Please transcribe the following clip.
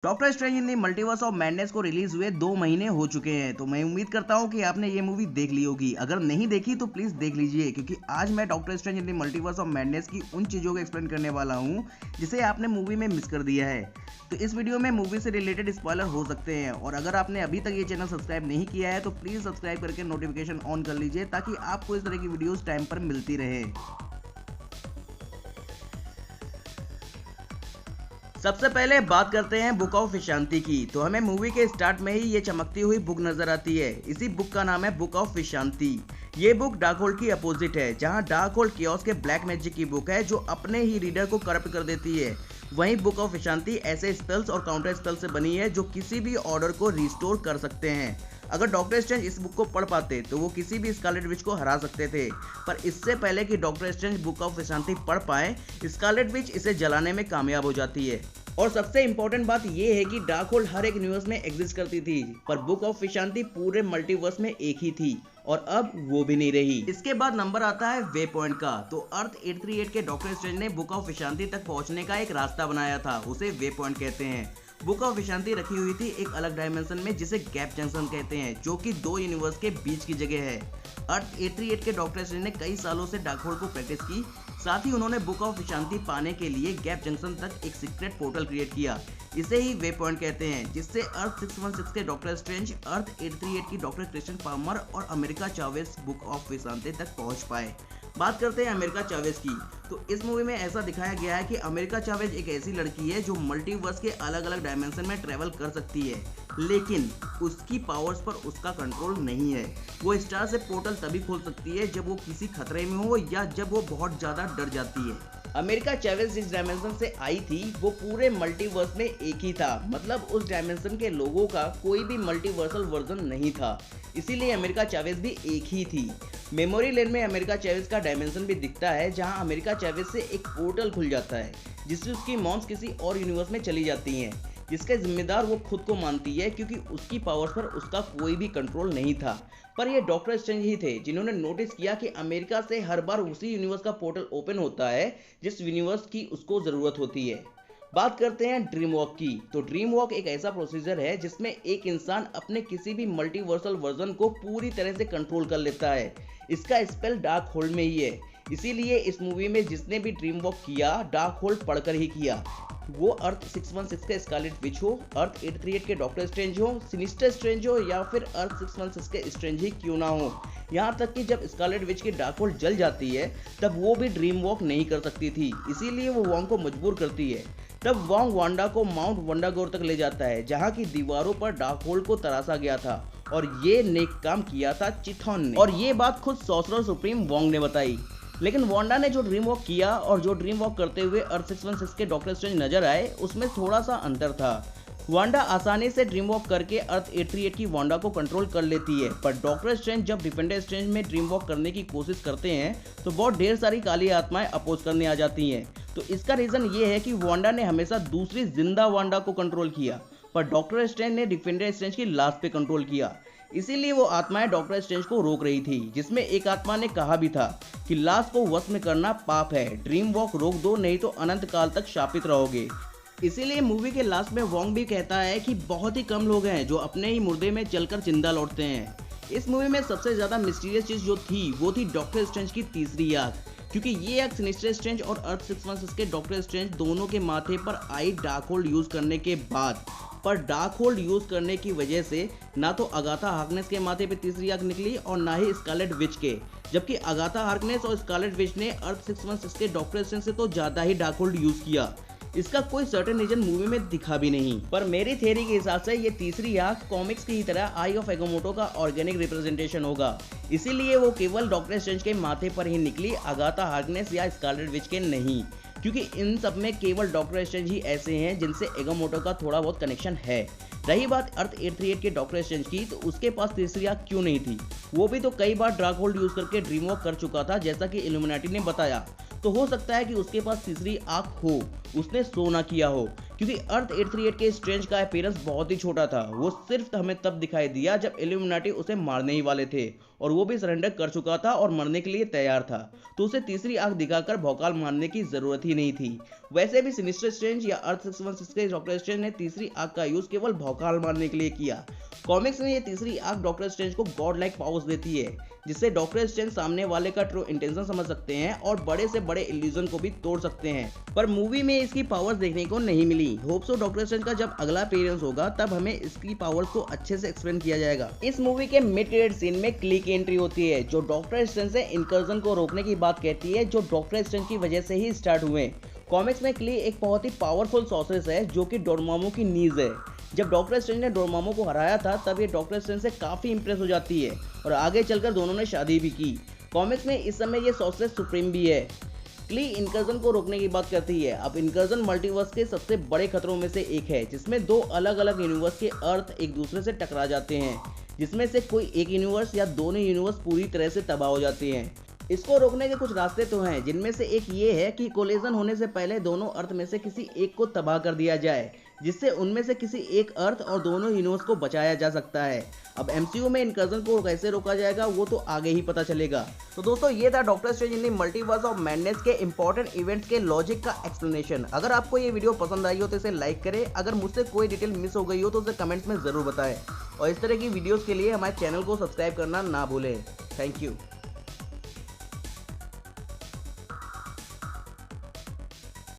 Doctor strange in the multiverse of madness को release हुए 2 महीने हो चुके हैं। तो मैं उम्मीद करता हूं कि आपने ये मूवी देख ली होगी। अगर नहीं देखी तो प्लीज देख लीजिए, क्योंकि आज मैं doctor strange in the multiverse of madness की उन चीज़ों को एक्सप्लेन करने वाला हूं जिसे आपने मूवी में मिस कर दिया है। तो इस वीडियो में मूवी से रिलेटेड स्पॉइलर हो सकते हैं, और अगर आपने अभी तक ये चैनल सब्सक्राइब नहीं किया है तो प्लीज़ सब्सक्राइब करके नोटिफिकेशन ऑन कर लीजिए, ताकि आपको इस तरह की वीडियोज़ टाइम पर मिलती रहे। सबसे पहले बात करते हैं बुक ऑफ विशांति की। तो हमें मूवी के स्टार्ट में ही ये चमकती हुई बुक नजर आती है। इसी बुक का नाम है बुक ऑफ विशांति। ये बुक डार्क होल्ड की अपोजिट है, जहां डार्क होल्ड कियोस के ब्लैक मैजिक की बुक है जो अपने ही रीडर को करप्ट कर देती है। वहीं बुक ऑफ विशांति ऐसे स्पेल्स और काउंटर स्पेल से बनी है जो किसी भी ऑर्डर को रिस्टोर कर सकते हैं। अगर डॉक्टर स्ट्रेंज इस बुक को पढ़ पाते तो वो किसी भी स्कारलेट विच को हरा सकते थे, पर इससे पहले कि डॉक्टर स्ट्रेंज बुक ऑफ विशांति पढ़ पाए, स्कारलेट विच इसे जलाने में कामयाब हो जाती है। और सबसे इंपॉर्टेंट बात यह है कि डार्क होल्ड हर एक यूनिवर्स में एग्जिस्ट करती थी, पर बुक ऑफ विशांति पूरे मल्टीवर्स में एक ही थी, और अब वो भी नहीं रही। इसके बाद नंबर आता है वे पॉइंट का। तो अर्थ 838 के डॉक्टर स्ट्रेंज ने बुक ऑफ विशांति तक पहुंचने का एक रास्ता बनाया था, उसे वे पॉइंट कहते हैं। बुक ऑफ विशांति रखी हुई थी एक अलग डायमेंशन में, जिसे गैप जंक्शन कहते हैं, जो कि 2 यूनिवर्स के बीच की जगह है। अर्थ 838 के डॉक्टर स्ट्रेंज ने कई सालों से डार्क होल्ड को प्रैक्टिस की। साथ ही उन्होंने बुक ऑफ विशांति पाने के लिए गैप जंक्शन तक एक सीक्रेट पोर्टल क्रिएट किया। इसे ही वे पॉइंट कहते हैं, जिससे अर्थ 616 के डॉक्टर स्ट्रेंज, अर्थ 838 की डॉक्टर क्रिस्टियन पाल्मर और अमेरिका चावेज बुक ऑफ विशांति तक पहुंच पाए। बात करते हैं अमेरिका चावेज की। तो इस मूवी में ऐसा दिखाया गया है कि अमेरिका चावेज एक ऐसी लड़की है जो मल्टीवर्स के अलग अलग डायमेंशन में ट्रेवल कर सकती है, लेकिन उसकी पावर्स पर उसका कंट्रोल नहीं है। वो स्टार से पोर्टल तभी खोल सकती है जब वो किसी खतरे में हो या जब वो बहुत ज्यादा डर जाती है। अमेरिका चावेज जिस डायमेंशन से आई थी वो पूरे मल्टीवर्स में एक ही था, मतलब उस डायमेंशन के लोगों का कोई भी मल्टीवर्सल वर्जन नहीं था, इसीलिए अमेरिका चावेज भी एक ही थी। मेमोरी लेन में अमेरिका चावेज का डायमेंशन भी दिखता है, जहां अमेरिका चावेज से एक पोर्टल खुल जाता है, जिससे उसकी मॉम्स किसी और यूनिवर्स में चली जाती हैं, जिसका जिम्मेदार वो खुद को मानती है, क्योंकि उसकी पावर्स पर उसका कोई भी कंट्रोल नहीं था। पर ये डॉक्टर स्ट्रेंज ही थे जिन्होंने नोटिस किया कि अमेरिका से हर बार उसी यूनिवर्स का पोर्टल ओपन होता है जिस यूनिवर्स की उसको जरूरत होती है। बात करते हैं ड्रीम वॉक की। तो ड्रीम वॉक एक ऐसा प्रोसीजर है जिसमें एक इंसान अपने किसी भी मल्टीवर्सल वर्जन को पूरी तरह से कंट्रोल कर लेता है। इसका स्पेल डार्क होल्ड में ही है, इसीलिए इस मूवी में जिसने भी ड्रीम वॉक किया डार्क होल्ड पढ़कर ही किया। वो अर्थ 616 के स्कारलेट विच हो, अर्थ 838 के डॉक्टर स्ट्रेंज हो, सिनिस्टर स्ट्रेंज हो, या फिर अर्थ 616 के स्ट्रेंज ही क्यों ना हो। यहाँ तक कि जब स्कारलेट विच की डार्क होल्ड जल जाती है तब वो भी ड्रीम वॉक नहीं कर सकती थी, इसीलिए वो वॉन्ग को मजबूर करती है। तब वॉन्ग वांडा को माउंट वंडागोर तक ले जाता है, जहाँ की दीवारों पर डार्क होल्ड को तराशा गया था, और ये नेक काम किया था चिथॉन ने। और ये बात खुद सॉर्सरर सुप्रीम वॉन्ग ने बताई। लेकिन वांडा ने जो ड्रीम वॉक किया और जो ड्रीम वॉक करते हुए अर्थ 616 के डॉक्टर स्ट्रेंज नजर आए, उसमें थोड़ा सा अंतर था। वांडा आसानी से ड्रीम वॉक करके अर्थ 838 की वांडा को कंट्रोल कर लेती है, पर डॉक्टर स्ट्रेंज जब डिफेंडर स्ट्रेंज में ड्रीम वॉक करने की कोशिश करते हैं तो बहुत ढेर सारी काली आत्माएं अपोज करने आ जाती हैं। तो इसका रीजन ये है कि वांडा ने हमेशा दूसरी जिंदा वांडा को कंट्रोल किया, पर डॉक्टर स्ट्रेंज ने डिफेंडर स्ट्रेंज की लाश पे कंट्रोल किया। इसीलिए वो आत्माएं डॉक्टर स्ट्रेंज को रोक रही थी, जिसमें एक आत्मा ने कहा भी था कि लाश को वश में करना पाप है, ड्रीम वॉक रोक दो, नहीं तो अनंत काल तक शापित रहोगे। इसीलिए मूवी के लास्ट में वॉन्ग भी कहता है कि बहुत ही कम लोग हैं जो अपने ही मुर्दे में चलकर जिंदा लौटते हैं। इस मूवी में सबसे ज्यादा मिस्टीरियस चीज जो थी वो थी डॉक्टर स्ट्रेंज की तीसरी आंख, क्योंकि ये आंख सिनिस्टर स्ट्रेंज और अर्थ 616 के डॉक्टर स्ट्रेंज दोनों के माथे पर आई डार्क होल्ड यूज करने के बाद, पर डार्क होल्ड यूज करने की वजह से ना तो अगाथा हार्कनेस के माथे पे तीसरी आंख निकली और ना ही स्कारलेट विच के, जबकि अगाथा हार्कनेस और स्कारलेट विच ने अर्थ 616 के डॉक्टर स्ट्रेंज से तो ज्यादा ही डार्क होल्ड यूज किया। इसका कोई सर्टेन रीजन मूवी में दिखा भी नहीं, पर मेरी थ्योरी के हिसाब से ये तीसरी आंख कॉमिक्स की ही तरह आई ऑफ एगोमोटो का ऑर्गेनिक रिप्रेजेंटेशन होगा, इसीलिए वो केवल डॉक्टर स्ट्रेंज के माथे पर ही निकली, अगाथा हार्कनेस या स्कारलेट विच के नहीं, क्योंकि इन सब में केवल डॉक्टर स्ट्रेंज ही ऐसे हैं जिनसे एगोमोटो का थोड़ा बहुत कनेक्शन है। रही बात अर्थ 838 के डॉक्टर स्ट्रेंज की, तो उसके पास तीसरी आंख क्यों नहीं थी? वो भी तो कई बार डार्क होल्ड यूज करके ड्रीम वॉक कर चुका था, जैसा कि इल्यूमिनाटी ने बताया। तो हो सकता है कि उसके पास तीसरी आंख हो, उसने सो ना किया हो, क्योंकि अर्थ 838 के स्ट्रेंज का अपीयरेंस बहुत ही छोटा था। वो सिर्फ हमें तब दिखाई दिया जब इल्यूमिनाटी उसे मारने ही वाले थे और वो भी सरेंडर कर चुका था और मरने के लिए तैयार था, तो उसे तीसरी आंख दिखाकर भौकाल मारने की जरूरत ही नहीं थी। वैसे भी सिनिस्टर स्ट्रेंज या अर्थ 616 के डॉक्टर स्ट्रेंज ने तीसरी आंख का यूज केवल भौकाल मारने के लिए किया। कॉमिक्स में ये तीसरी आंख डॉक्टर स्ट्रेंज को गॉड लाइक पावर्स देती है, जिससे डॉक्टर स्ट्रेंज सामने वाले का ट्रू इंटेंशन समझ सकते हैं और बड़े से बड़े इल्यूजन को भी तोड़ सकते हैं। पर मूवी में इसकी पावर्स देखने को नहीं मिली। होप सो डॉक्टर स्ट्रेंज का जब अगला अपीयरेंस होगा तब हमें इसकी पावर्स को अच्छे से एक्सप्लेन किया जाएगा। इस मूवी के मिड क्रेडिट सीन में क्ली की एंट्री होती है, जो डॉक्टर स्ट्रेंज से इनकर्जन को रोकने की बात कहती है, जो डॉक्टर स्ट्रेंज की वजह से ही स्टार्ट हुए। कॉमिक्स में क्ली एक बहुत ही पावरफुल सॉर्सरेस है जो कि डोरमामू की नीज है। जब डॉक्टर स्ट्रेंज ने डोरमामू को हराया था तब ये डॉक्टर स्ट्रेंज से काफी इंप्रेस हो जाती है और आगे चलकर दोनों ने शादी भी की। कॉमिक्स में इस समय ये सॉर्सरेस सुप्रीम भी है। क्ली इनकर्जन को रोकने की बात करती है। अब इनकर्जन मल्टीवर्स के सबसे बड़े खतरों में से एक है, जिसमें दो अलग अलग यूनिवर्स के अर्थ एक दूसरे से टकरा जाते हैं, जिसमें से कोई एक यूनिवर्स या दोनों यूनिवर्स पूरी तरह से तबाह हो जाते हैं। इसको रोकने के कुछ रास्ते तो हैं, जिनमें से एक ये है कि कोलिजन होने से पहले दोनों अर्थ में से किसी एक को तबाह कर दिया जाए, जिससे उनमें से किसी एक अर्थ और दोनों यूनिवर्स को बचाया जा सकता है। अब एमसीयू में इनकर्जन को कैसे रोका जाएगा वो तो आगे ही पता चलेगा। तो दोस्तों ये था doctor strange in the multiverse of madness के इंपॉर्टेंट इवेंट्स के लॉजिक का एक्सप्लेनेशन। अगर आपको ये वीडियो पसंद आई हो तो इसे लाइक करें। अगर मुझसे कोई डिटेल मिस हो गई हो तो उसे कमेंट्स में जरूर बताएं और इस तरह की वीडियोस के लिए हमारे चैनल को सब्सक्राइब करना ना भूलें। Thank you.